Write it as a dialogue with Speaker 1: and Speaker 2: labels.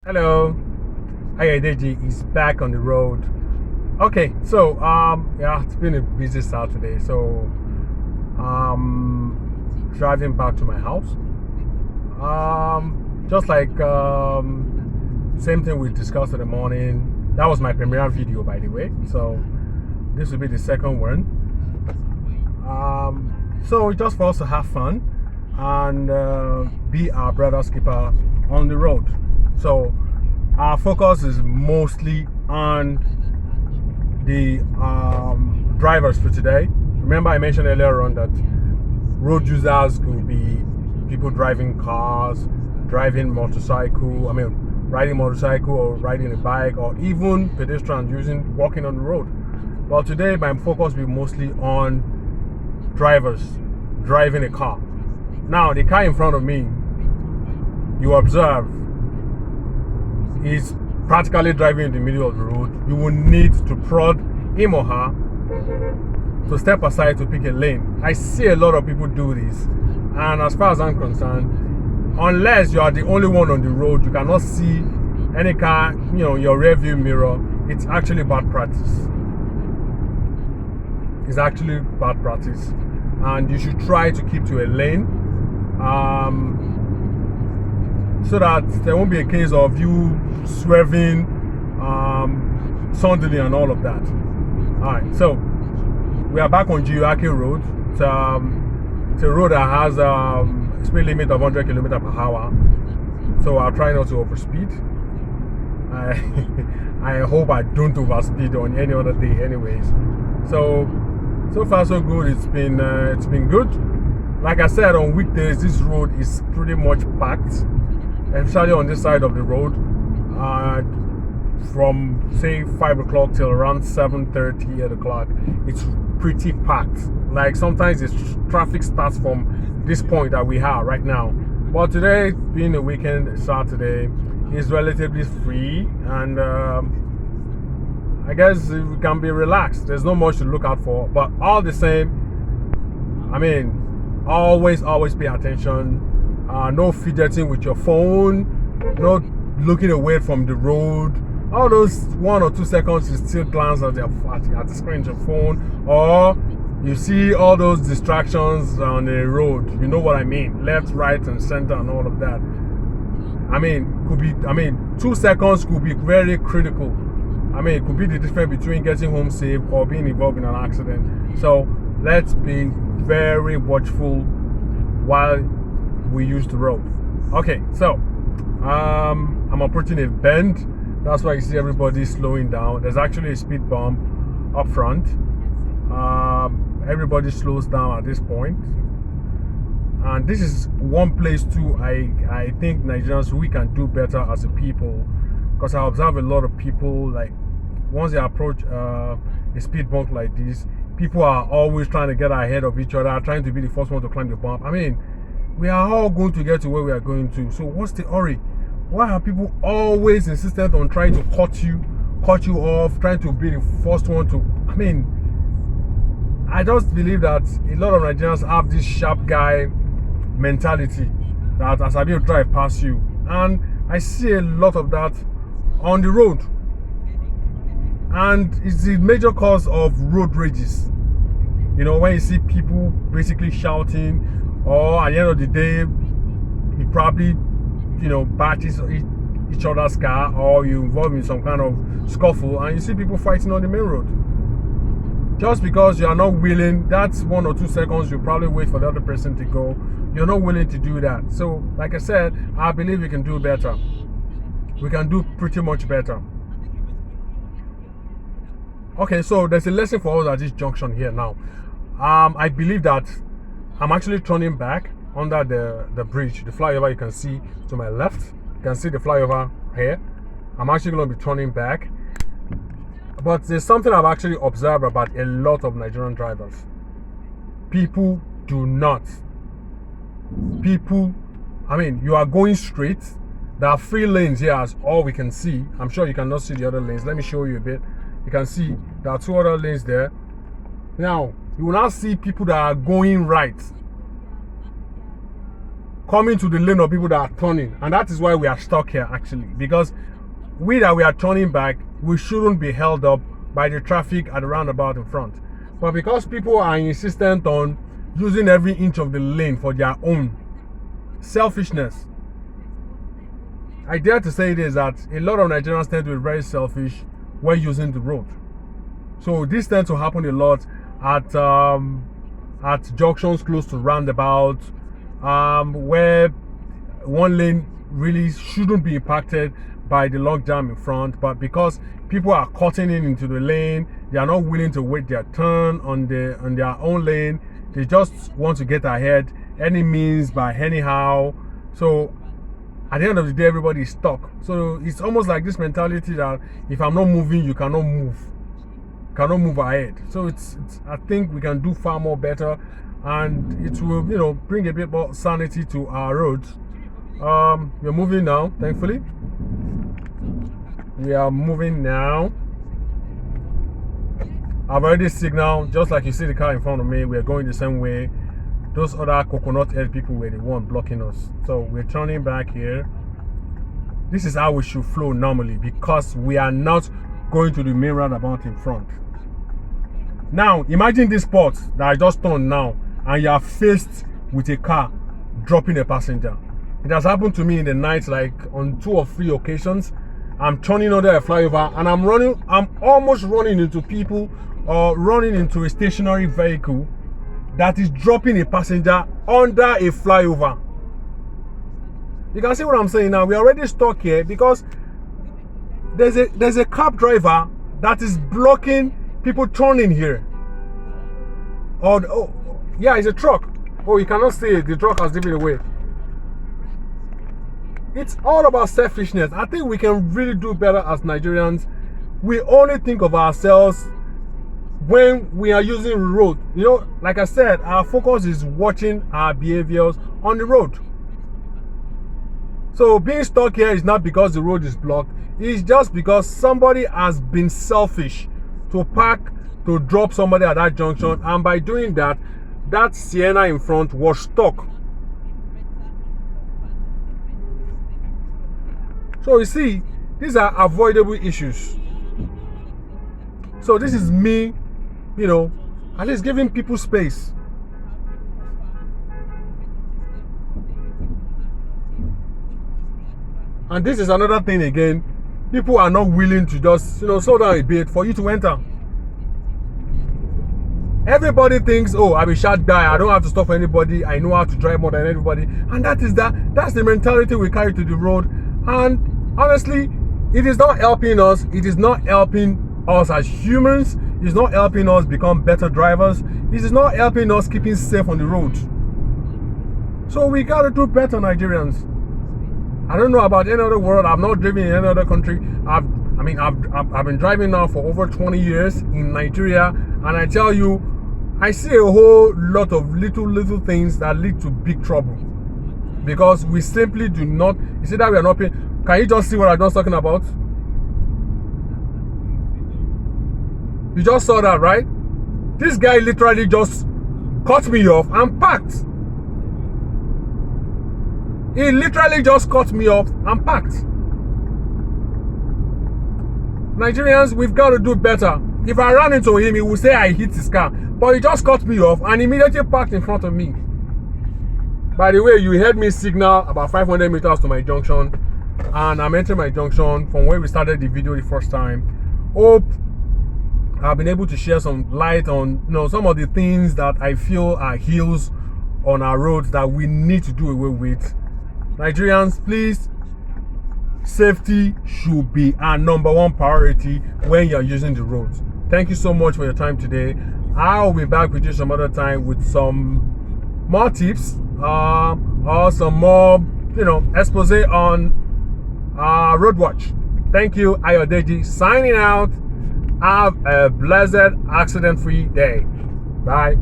Speaker 1: Hello, Ayedeji is back on the road. Okay, so yeah, it's been a busy Saturday. So driving back to my house. Just like same thing we discussed in the morning. That was my premiere video, by the way. So this will be the second one. So just for us to have fun and be our brother's keeper on the road. So our focus is mostly on the drivers for today. Remember, I mentioned earlier on that road users could be people driving cars, driving motorcycle, riding motorcycle or riding a bike, or even pedestrians walking on the road. Well, today my focus will be mostly on drivers driving a car. Now, the car in front of me, you observe, is practically driving in the middle of the road. You will need to prod him or her to step aside to pick a lane. I see a lot of people do this, and as far as I'm concerned, unless you are the only one on the road, you cannot see any car, your rear view mirror. It's actually bad practice. It's actually bad practice, and you should try to keep to a lane, so that there won't be a case of you swerving suddenly and all of that. All right, so we are back on Giyuake Road. It's a road that has a speed limit of 100 km per hour. So I'll try not to overspeed. I hope I don't overspeed on any other day, anyways. So far so good. It's been good. Like I said, on weekdays this road is pretty much packed, especially on this side of the road. From say 5 o'clock till around 7:30, 8 o'clock, it's pretty packed. Like sometimes the traffic starts from this point that we have right now. But today, being a weekend, Saturday, is relatively free, and I guess we can be relaxed. There's not much to look out for, but all the same, always pay attention. No fidgeting with your phone, no looking away from the road. All those 1 or 2 seconds you still glance at the screen of your phone, or you see all those distractions on the road. You know what I mean? Left, right, and center, and all of that. 2 seconds could be very critical. It could be the difference between getting home safe or being involved in an accident. So let's be very watchful while we use the road. Okay, so I'm approaching a bend. That's why you see everybody slowing down. There's actually a speed bump up front. Everybody slows down at this point. And this is one place too I think Nigerians, we can do better as a people, because I observe a lot of people, like once they approach a speed bump like this, people are always trying to get ahead of each other, trying to be the first one to climb the bump. We are all going to get to where we are going to. So what's the hurry? Why are people always insistent on trying to cut you off, trying to be the first one to? I just believe that a lot of Nigerians have this sharp guy mentality, that as I will drive past you, and I see a lot of that on the road, and it's the major cause of road rages. When you see people basically shouting, or at the end of the day, you probably batches each other's car, or you involved in some kind of scuffle, and you see people fighting on the main road. Just because you are not willing, that's 1 or 2 seconds you probably wait for the other person to go. You're not willing to do that. So, like I said, I believe we can do better. We can do pretty much better. Okay, so there's a lesson for us at this junction here now. I believe that I'm actually turning back under the bridge, the flyover you can see to my left. You can see the flyover here. I'm actually going to be turning back. But there's something I've actually observed about a lot of Nigerian drivers. People do not. You are going straight. There are 3 lanes here as all we can see. I'm sure you cannot see the other lanes. Let me show you a bit. You can see there are 2 other lanes there. Now, you will now see people that are going right. coming to the lane of people that are turning. And that is why we are stuck here, actually, because we are turning back, we shouldn't be held up by the traffic at the roundabout in front. But because people are insistent on using every inch of the lane for their own selfishness, I dare to say this, that a lot of Nigerians tend to be very selfish when using the road. So this tends to happen a lot at junctions close to roundabouts, where one lane really shouldn't be impacted by the log jam in front, but because people are cutting in into the lane, they are not willing to wait their turn on their own lane. They just want to get ahead any means by anyhow. So at the end of the day, everybody is stuck. So it's almost like this mentality that if I'm not moving, you cannot move. Cannot move ahead. So it's I think we can do far more better, and it will, bring a bit more sanity to our roads. We're moving now, thankfully. We are moving now. I've already signaled, just like you see the car in front of me, we're going the same way. Those other coconut head people were the one blocking us. So we're turning back here. This is how we should flow normally, because we are not going to the main roundabout in front. Now, imagine this spot that I just turned now, and you are faced with a car dropping a passenger. It has happened to me in the night, like on 2 or 3 occasions. I'm turning under a flyover, and I'm almost running into people or running into a stationary vehicle that is dropping a passenger under a flyover. You can see what I'm saying now. We're already stuck here because there's a cab driver that is blocking people turning here. Oh, yeah, it's a truck. Oh, you cannot see it. The truck has driven away. It's all about selfishness. I think we can really do better as Nigerians. We only think of ourselves when we are using the road. Like I said, our focus is watching our behaviors on the road. So being stuck here is not because the road is blocked. It's just because somebody has been selfish to park to drop somebody at that junction, and by doing that, that Sienna in front was stuck. So you see, these are avoidable issues. So this is me, at least giving people space. And this is another thing again. People are not willing to just, slow down a bit for you to enter. Everybody thinks, oh, I'm a sharp guy, I don't have to stop for anybody, I know how to drive more than everybody. And that's the mentality we carry to the road. And honestly, it is not helping us. It is not helping us as humans. It is not helping us become better drivers. It is not helping us keeping safe on the road. So we gotta do better, Nigerians. I don't know about any other world. I've not driven in any other country. I've been driving now for over 20 years in Nigeria, and I tell you, I see a whole lot of little things that lead to big trouble, because we simply do not. You see that we are not paying. Can you just see what I'm just talking about? You just saw that, right? This guy literally just cut me off and parked. He literally just cut me off and parked. Nigerians, we've got to do better. If I ran into him, he would say I hit his car. But he just cut me off and immediately parked in front of me. By the way, you heard me signal about 500 meters to my junction. And I'm entering my junction from where we started the video the first time. Hope I've been able to share some light on some of the things that I feel are hills on our roads that we need to do away with. Nigerians, please, safety should be our #1 priority when you're using the roads. Thank you so much for your time today. I'll be back with you some other time with some more tips or some more expose on road watch. Thank you. Ayodeji signing out. Have a blessed accident-free day. Bye.